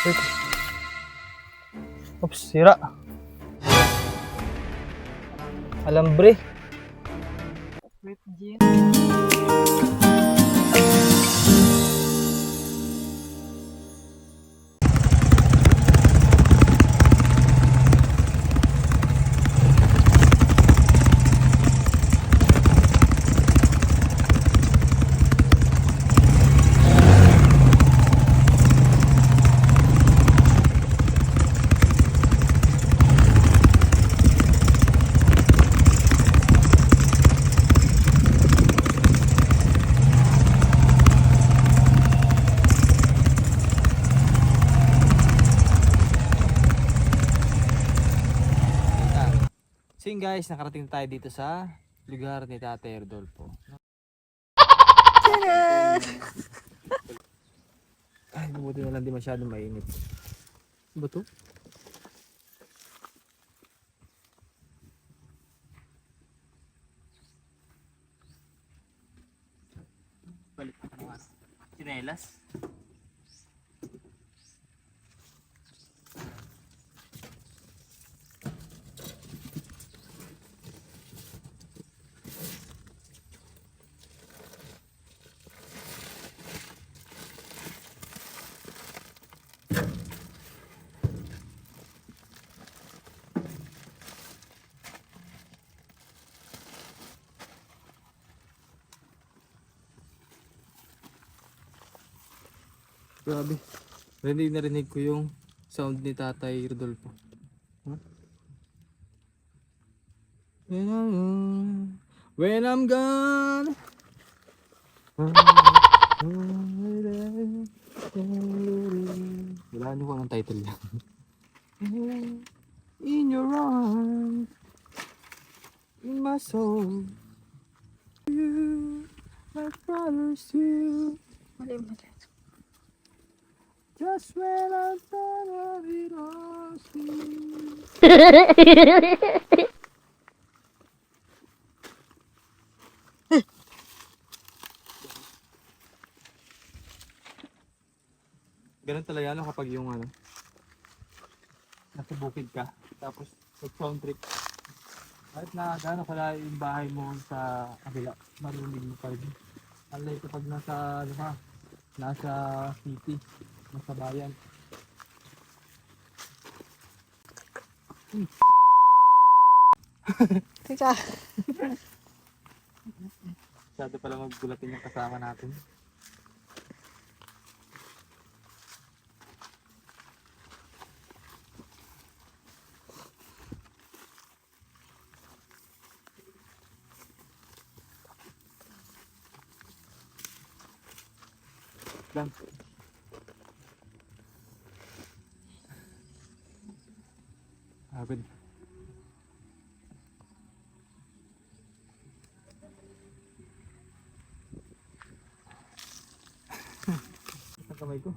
Wait. Oops, sira. Alambre. Wait, Jean. So yun guys, nakarating tayo dito sa lugar ni Tatay Rodolfo. Ay, mabuti na lang di masyadong mainit. Ano ba to? Balik ko mga chinelas. Grabe. Narinig ko yung sound ni Tatay Rodolfo. Huh? When I'm gone. Wala niyo ko anong title niya. In your arms, in my soul, you, my brothers, you. Mali. Just when I thought of it all, ganun talaga ano kapag yung ano, nasa bukid ka, tapos mag-sound trip. Kahit na gano'n pala yung bahay mo sa kabila, marinig mo pa rin. Unlike kapag nasa, ano ka, nasa city, nasa bayan. Teka. Masyado pala maggulatin yung kasama natin. Lang. Agad. Ang kamay ko.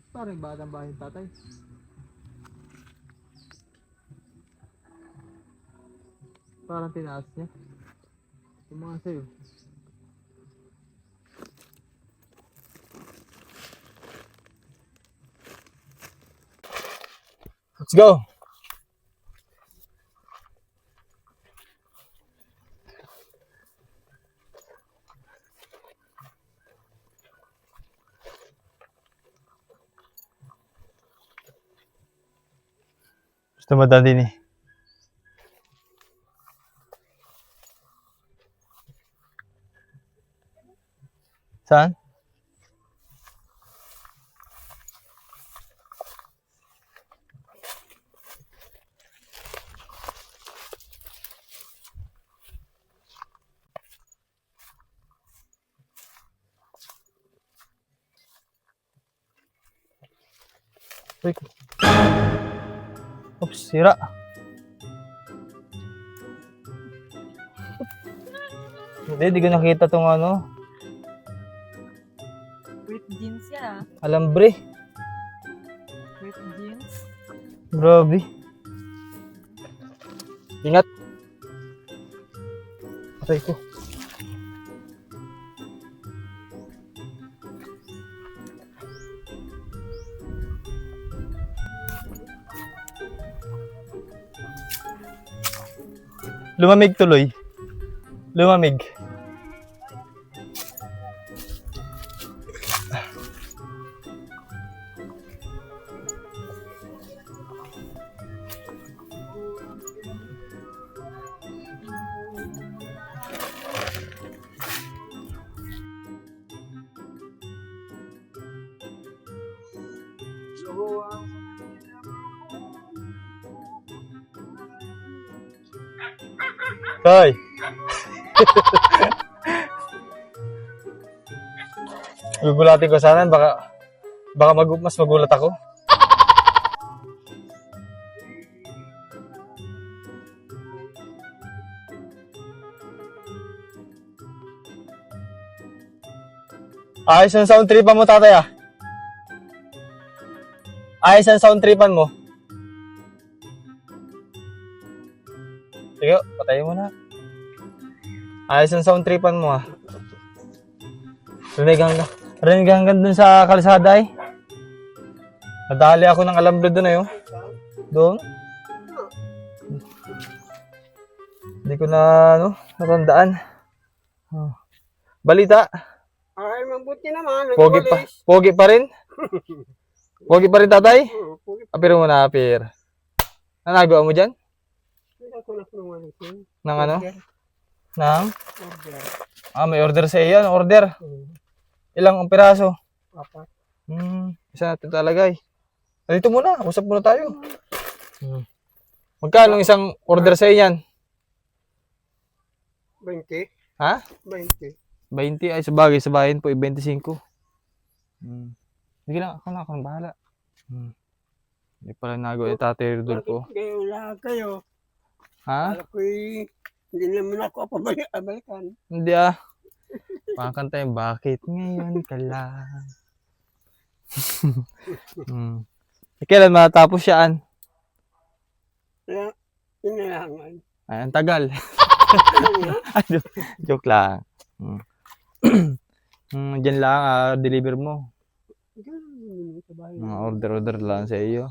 Parang batang bahay ng tatay. Parang tinaas niya. Yung mga sa'yo. Let's go! Gusto mo din eh. Saan? Wait. Oops, sira. Hindi ko nakita tong ano, Wait, jeans yan ah. alambre. Wait, jeans. Grabe. Ingat. Patay ko. Lumamig tuloy. Lumamig. Hoy. Gugulatin ko sana, baka mas magulat ako. Ayos ang sound tripan mo, tatay ah. Ayos ang sound tripan mo. Sige, patayin mo na. Ayos ang sound tripan mo ah. Rinig hanggang dun sa kalsada eh. Nadali ako ng alambre dun eh. Oh. Doon. Hindi ko na natandaan. Oh. Balita. Ay, mabuti naman. Pogi pa rin? Pogi pa rin, tatay? Pogi Apiro mo na, apir. Nanagawa mo dyan? ako na kumain. Nang ano? Order. Nang? Order. May order sa iyo. Order. Ilang ang piraso? 4. Isa natin talagay. Dito muna. Usap muna tayo. Magkano isang order sa iyo yan? 20. Ha? 20. 20 ay sabagay sa bayan po 25. Sige lang, ako na bahala. Hindi pala nagawa ni Tatay Rodolfo. Kayo lang kayo. Ha? Alam ko hindi naman ako pabalikan. Hindi ah. Pakakanta yung bakit ngayon ka lang. Kailan matapos siyaan? Kaya, inalangan. Ay, ang tagal. Joke lang. Diyan lang, deliver mo. Mga order lang sa iyo.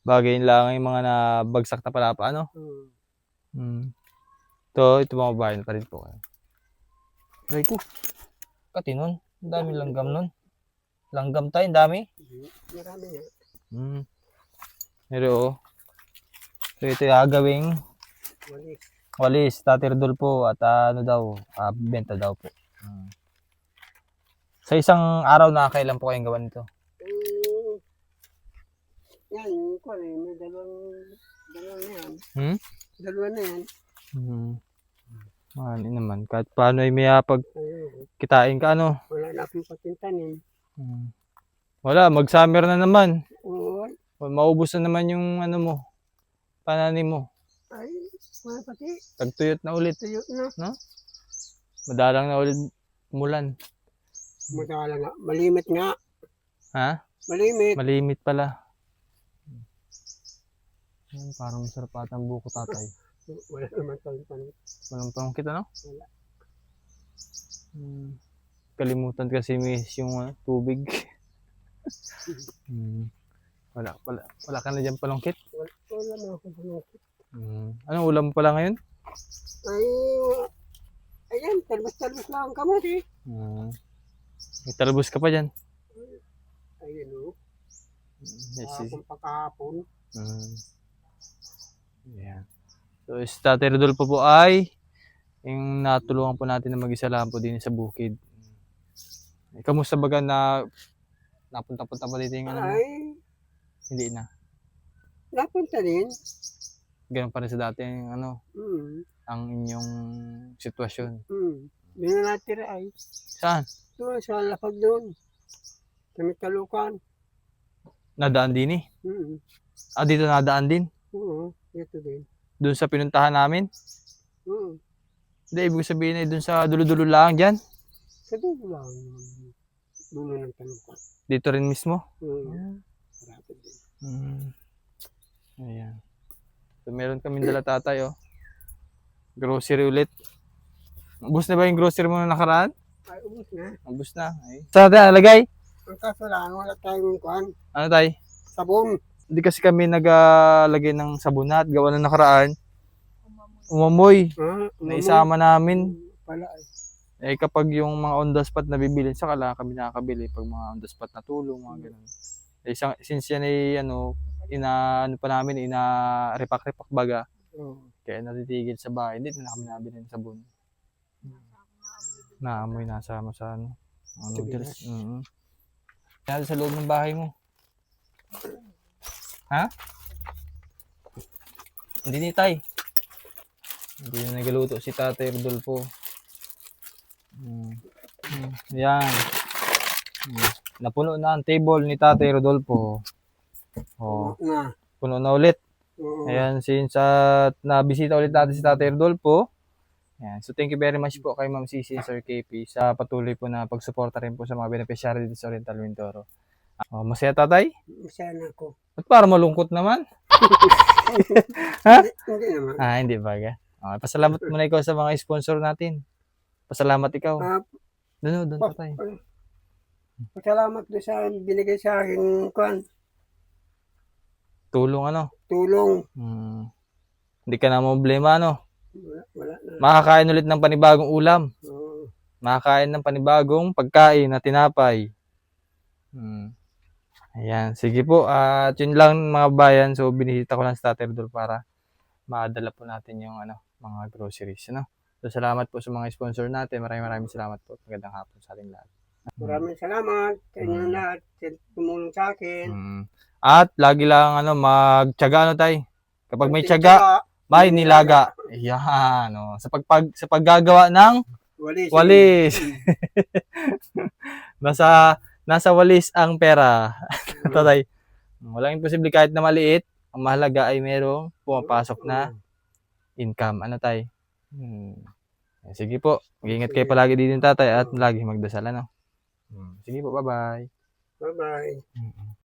Bagay lang yung mga nabagsak na palapa, ano? Ito mga bayan pa rin po. Aray ko. Kati nun. Ang dami langgam nun. Langgam tayo, ang dami. Marami nga. Pero, so ito yung gagawing walis, Tatay Rodolfo at ano daw, benta daw po. Sa isang araw na kailan po kayong gawa nito? Yan, may dalawang na yan. Dalawa na yan. Ano naman, kahit paano ay may pagkitain ka, ano? Wala na akong patintanin. Wala, mag-summer na naman. Oo. Maubos na naman yung ano mo, pananim mo. Ay, wala pati. Tagtuyot na ulit. Tuyot na. No? Madalang na ulit mulan. Madala nga. Malimit nga. Ha? Malimit. Malimit pala. Parang masarap ata ang buko, tatay. Wala naman tayong panit. Walang pangkit, ano? Wala. Kalimutan kasi miss yung tubig. Wala ka na dyan palongkit? Wala na akong panit. Anong ulam pala ngayon? Ay, ayan, talbos-talbos lang ang kamote. May talbos ka pa dyan. Ayun o. Yes, Akong pagkahapon. Yeah. So, si Tatay Rodolfo po ay yung natulungan po natin na mag-isa lang po din sa bukid. Kamusta baga na napunta-punta pa dito yung ano? Ay, Hindi na. napunta din. Ganun pa rin sa dati yung ano, ang inyong sitwasyon. Hindi na natira ay. Saan? Doon, sa lapag doon. Sa Mitalukan. Nadaan din eh. Dito nadaan din. Oo, dito din. Doon sa pinuntahan namin. Hindi, ibig sabihin ay doon sa dulo-dulo lang dyan. Sa dulo lang. Dulo ng Talukan. Dito rin mismo. Rapid din. Ayan. So, meron kaming dala, tatay, oh. Grocery ulit. Ubus na ba yung grocery mo na nakaraan? Ay, ubus na. Ubus na. Saan natin nalagay? Ang kaso lang, wala tayong kuhan. Ano, tay? Sabon. Hindi kasi kami naglagay ng sabunat. Gawa na nakaraan. umamoy. Ah, Naisama namin. pala. Eh kapag yung mga on the spot na bibilin, saka lang kami nakakabili pag mga on the spot na tulong, mga ganun. Eh, since yan ay ano pa namin, repack baga, Oh. kaya natitigil sa bahay, hindi na kami nabili ng sabon. Naamoy nasama sa noodles. Yan sa loob ng bahay mo. Ha? Hindi ni Tay. Hindi na nagaluto si Tatay Rodolfo. Yan. Napuno na ang table ni Tatay Rodolfo. Oh, Na. puno na ulit. Oo. Ayan, since nabisita ulit natin si Tatay Rodolfo. Ayan. So thank you very much po kay Ma'am Cici and Sir KP sa patuloy po na pagsuporta rin po sa mga beneficiary dito sa Oriental Mindoro. Masaya Tatay? Masaya na ako. Ba't para malungkot naman? Hindi naman. Hindi ba? Pasalamat muna ikaw sa mga sponsor natin. Pasalamat ikaw. Ah, Doon Tatay. Salamat doon sa binigay sa akin kwan. Tulong Tulong. Hindi ka na problema Wala na. Makakain ulit ng panibagong ulam. Oo. Makakain ng panibagong pagkain na tinapay. Ayan, sige po. At yun lang mga bayan. So binisita ko lang sa Tatay Rodolfo para maadala po natin yung mga groceries. So salamat po sa mga sponsor natin. Maraming salamat po. Magandang hapon sa ating lahat. Maraming salamat sa inyo lahat. Sa tumulong sa akin. At lagi lang magtiyaga Tay. Kapag may tiyaga, may nilaga. Ayan, sa paggagawa ng walis. Nasa walis ang pera. Tatay. Walang imposible kahit na maliit. Ang mahalaga ay merong pumapasok na income. Tay? Sige po. Mag-ingat kayo palagi dito Tatay at lagi magdasal. Sige po, bye-bye. Bye-bye.